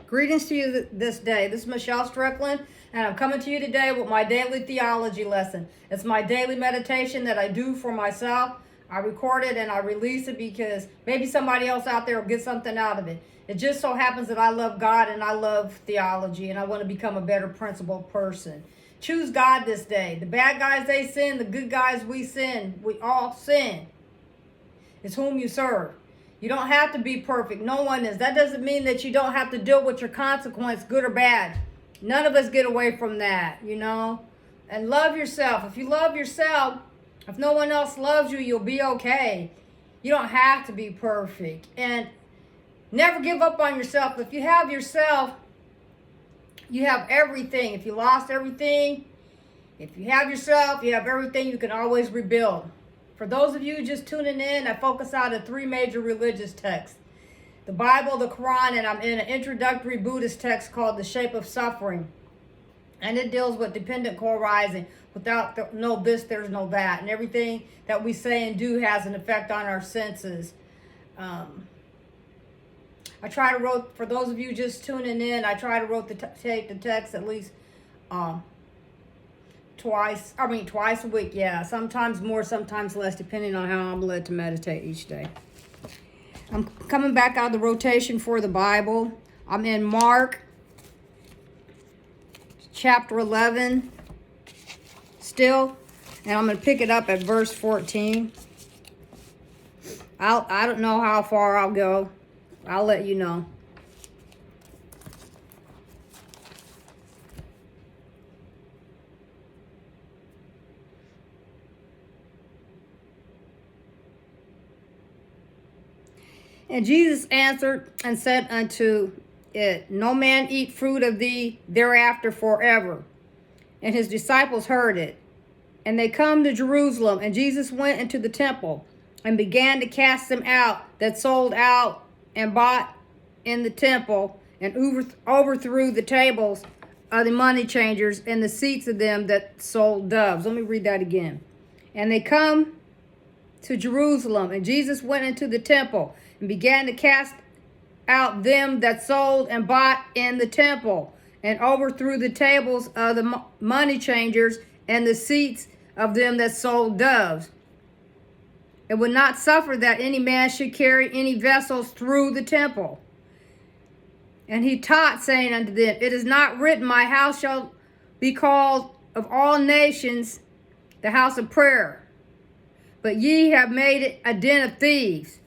Greetings to you this day. This is Michelle Strickland, and I'm coming to you today with my daily theology lesson. It's my daily meditation that I do for myself. I record it and I release it because maybe somebody else out there will get something out of it. It just so happens that I love God and I love theology, and I want to become a better principled person. Choose God this day. The bad guys, they sin. The good guys, we sin. We all sin. It's whom you serve. You don't have to be perfect. No one is. That doesn't mean that you don't have to deal with your consequence, good or bad. None of us get away from that, And love yourself. If you love yourself, if no one else loves you, you'll be okay. You don't have to be perfect. And never give up on yourself. If you have yourself, you have everything. If you lost everything, if you have yourself, you have everything. You can always rebuild. For those of you just tuning in, I focus out of three major religious texts. The Bible, the Quran, and I'm in an introductory Buddhist text called The Shape of Suffering. And it deals with dependent co-arising. Without no this, there's no that. And everything that we say and do has an effect on our senses. I try to wrote, for those of you just tuning in, I try to take the text at least twice a week, yeah. Sometimes more, sometimes less, depending on how I'm led to meditate each day. I'm coming back out of the rotation for the Bible. I'm in Mark chapter 11 still, and I'm going to pick it up at verse 14. I don't know how far I'll go. I'll let you know. And Jesus answered and said unto it, No man eat fruit of thee thereafter forever. And his disciples heard it. And they come to Jerusalem, and Jesus went into the temple and began to cast them out that sold out and bought in the temple, and overthrew the tables of the money changers and the seats of them that sold doves. Let me read that again. And they come to Jerusalem, and Jesus went into the temple and began to cast out them that sold and bought in the temple, and overthrew the tables of the money changers and the seats of them that sold doves, and would not suffer that any man should carry any vessels through the temple. And he taught, saying unto them, It is not written, My house shall be called of all nations the house of prayer, but ye have made it a den of thieves.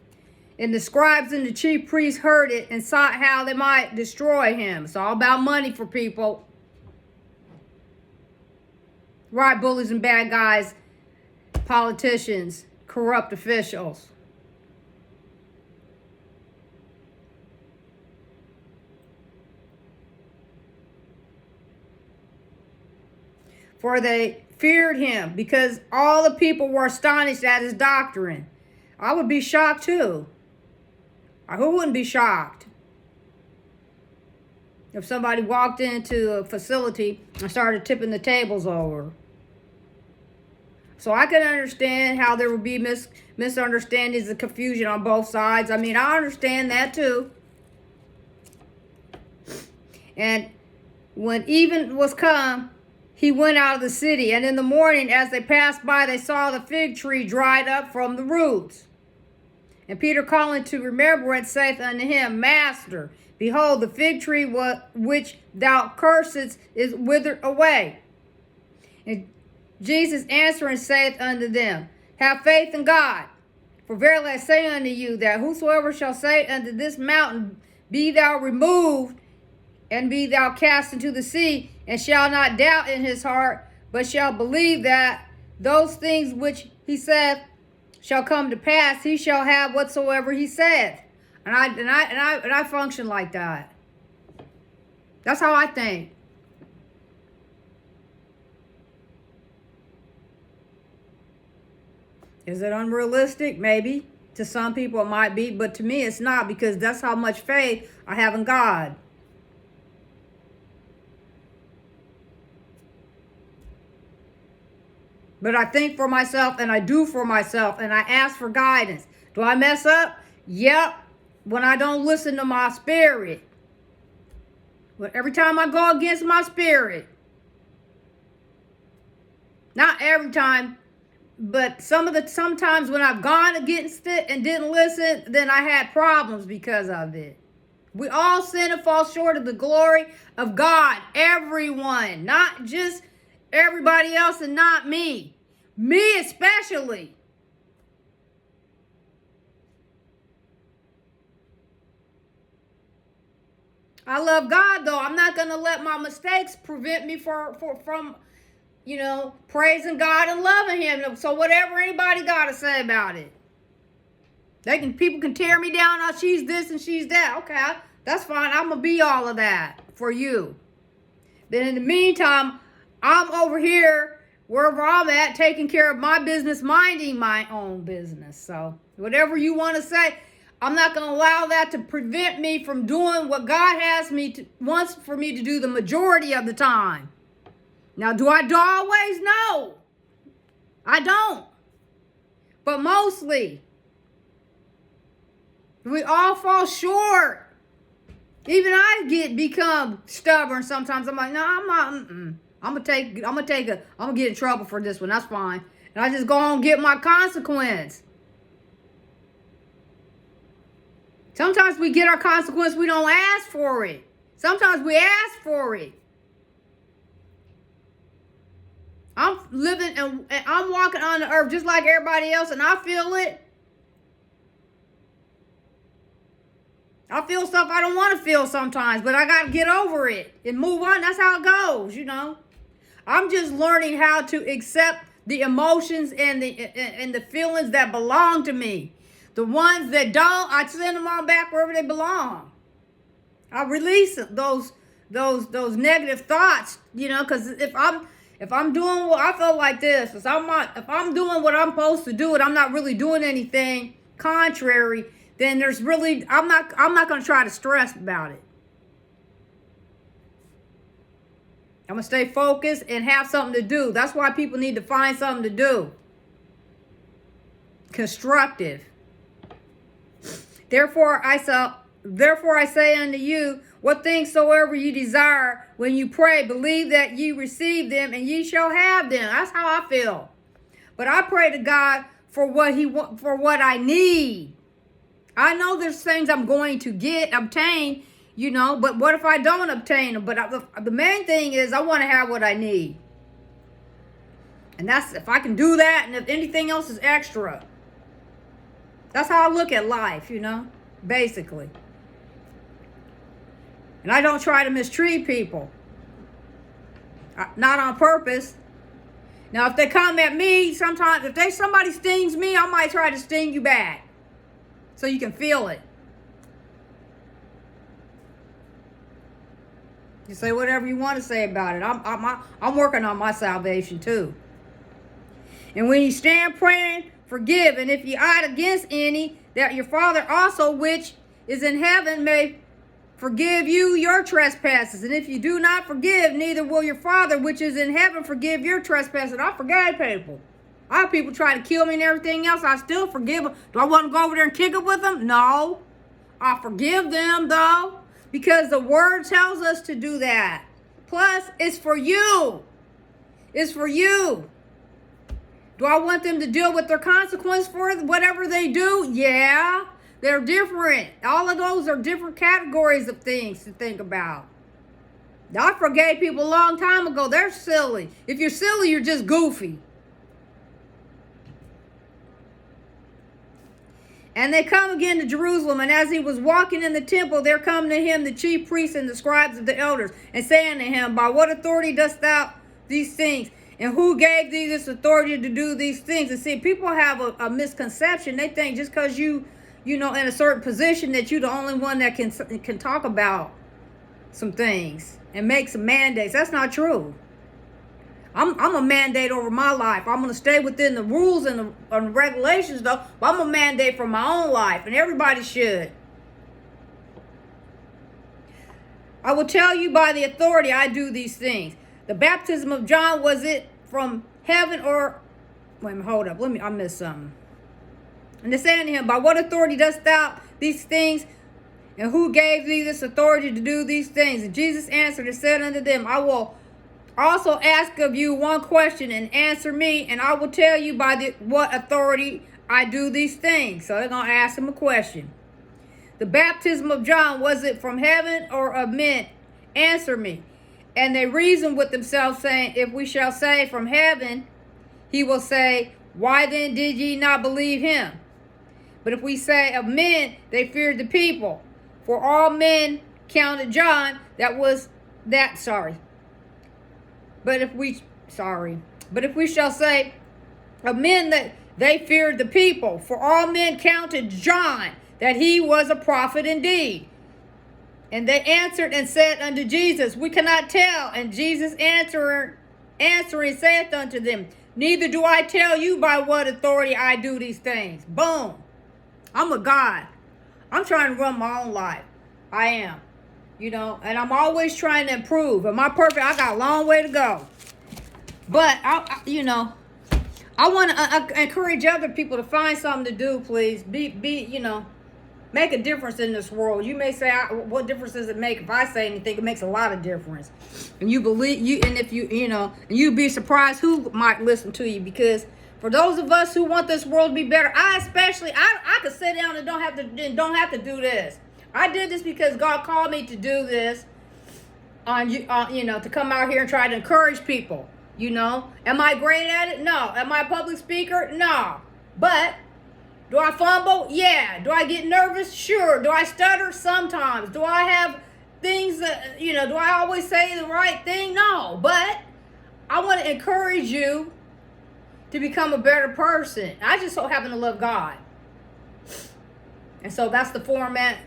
And the scribes and the chief priests heard it and sought how they might destroy him. It's all about money for people. Right, bullies and bad guys, politicians, corrupt officials. For they feared him, because all the people were astonished at his doctrine. I would be shocked too. Who wouldn't be shocked if somebody walked into a facility and started tipping the tables over? So I can understand how there would be misunderstandings and confusion on both sides. I understand that too. And when even was come, he went out of the city. And in the morning, as they passed by, they saw the fig tree dried up from the roots. And Peter, calling to remembrance, saith unto him, Master, behold, the fig tree which thou cursest is withered away. And Jesus answering saith unto them, Have faith in God. For verily I say unto you, that whosoever shall say unto this mountain, Be thou removed, and be thou cast into the sea, and shall not doubt in his heart, but shall believe that those things which he saith shall come to pass, he shall have whatsoever he saith. And I function like that. That's how I think. Is it unrealistic? Maybe. To some people it might be, but to me it's not, because that's how much faith I have in God. But I think for myself, and I do for myself, and I ask for guidance. Do I mess up? Yep. When I don't listen to my spirit. But every time I go against my spirit, not every time, but sometimes when I've gone against it and didn't listen, then I had problems because of it. We all sin and fall short of the glory of God. Everyone, not just everybody else and not me. Me especially. I love God though. I'm not going to let my mistakes prevent me from praising God and loving him. So whatever anybody got to say about it. People can tear me down. Oh, she's this and she's that. Okay, that's fine. I'm going to be all of that for you. Then in the meantime, I'm over here, wherever I'm at, taking care of my business, minding my own business. So whatever you want to say, I'm not going to allow that to prevent me from doing what God wants for me to do the majority of the time. Now, do I always? No, I don't. But mostly, we all fall short. Even I become stubborn sometimes. I'm like, no, I'm not. I'm gonna get in trouble for this one. That's fine. And I just go on and get my consequence. Sometimes we get our consequence. We don't ask for it. Sometimes we ask for it. I'm living and I'm walking on the earth just like everybody else, and I feel it. I feel stuff I don't want to feel sometimes, but I got to get over it and move on. That's how it goes, I'm just learning how to accept the emotions and the feelings that belong to me. The ones that don't, I send them on back wherever they belong. I release those negative thoughts, because if I'm doing what I feel like this, if I'm doing what I'm supposed to do and I'm not really doing anything contrary, then I'm not going to try to stress about it. I'm going to stay focused and have something to do. That's why people need to find something to do. Constructive. Therefore I say unto you, what things soever you desire when you pray, believe that ye receive them and ye shall have them. That's how I feel. But I pray to God for what I need. I know there's things I'm going to obtain, but what if I don't obtain them? But the main thing is I want to have what I need. And that's if I can do that, and if anything else is extra. That's how I look at life, basically. And I don't try to mistreat people. Not on purpose. Now, if they come at me, sometimes, if somebody stings me, I might try to sting you back. So you can feel it. You say whatever you want to say about it. I'm working on my salvation too. And when you stand praying, forgive. And if you ought against any, that your Father also which is in heaven may forgive you your trespasses. And if you do not forgive, neither will your Father which is in heaven forgive your trespasses. I forgave people. I have people try to kill me and everything else. I still forgive them. Do I want to go over there and kick it with them? No. I forgive them, though, because the word tells us to do that. Plus, it's for you. It's for you. Do I want them to deal with their consequence for whatever they do? Yeah. They're different. All of those are different categories of things to think about. I forgave people a long time ago. They're silly. If you're silly, you're just goofy. And they come again to Jerusalem, and as he was walking in the temple, there come to him the chief priests and the scribes of the elders, and saying to him, by what authority dost thou these things? And who gave thee this authority to do these things? And see, people have a misconception. They think just because you in a certain position that you're the only one that can talk about some things and make some mandates. That's not true. I'm a mandate over my life. I'm going to stay within the rules and the regulations, though. But I'm a mandate for my own life, and everybody should. I will tell you by the authority I do these things. The baptism of John, was it from heaven or... Wait a minute, hold up. I missed something. And they're saying to him, by what authority dost thou these things? And who gave thee this authority to do these things? And Jesus answered and said unto them, I will also ask of you one question, and answer me, and I will tell you by what authority I do these things. So they're going to ask him a question. The baptism of John, was it from heaven or of men? Answer me. And they reasoned with themselves, saying, if we shall say from heaven, he will say, why then did ye not believe him? But if we say of men, they feared the people. For all men counted John, But if we shall say of men, that they feared the people, for all men counted John, that he was a prophet indeed. And they answered and said unto Jesus, we cannot tell. And Jesus answering saith unto them, neither do I tell you by what authority I do these things. Boom. I'm a God. I'm trying to run my own life. I am. And I'm always trying to improve. Am I perfect? I got a long way to go. But, I want to encourage other people to find something to do, please. Make a difference in this world. You may say, what difference does it make if I say anything? It makes a lot of difference. And you believe, and if you'd be surprised who might listen to you, because for those of us who want this world to be better, I could sit down and don't have to do this. I did this because God called me to do this to come out here and try to encourage people. Am I great at it? No. Am I a public speaker? No. But do I fumble? Yeah. Do I get nervous? Sure. Do I stutter? Sometimes. Do I have things that, do I always say the right thing? No. But I want to encourage you to become a better person. I just so happen to love God. And so that's the format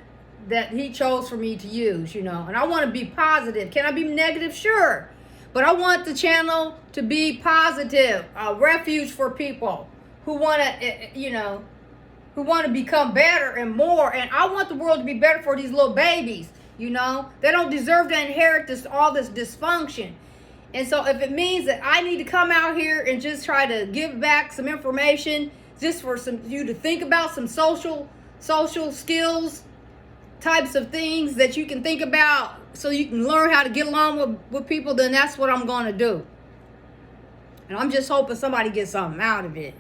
that he chose for me to use, and I want to be positive. Can I be negative? Sure. But I want the channel to be positive, a refuge for people who want to, who want to become better and more. And I want the world to be better for these little babies, They don't deserve to inherit all this dysfunction. And so if it means that I need to come out here and just try to give back some information, just for you to think about some social skills, types of things that you can think about so you can learn how to get along with people, then that's what I'm going to do. And I'm just hoping somebody gets something out of it.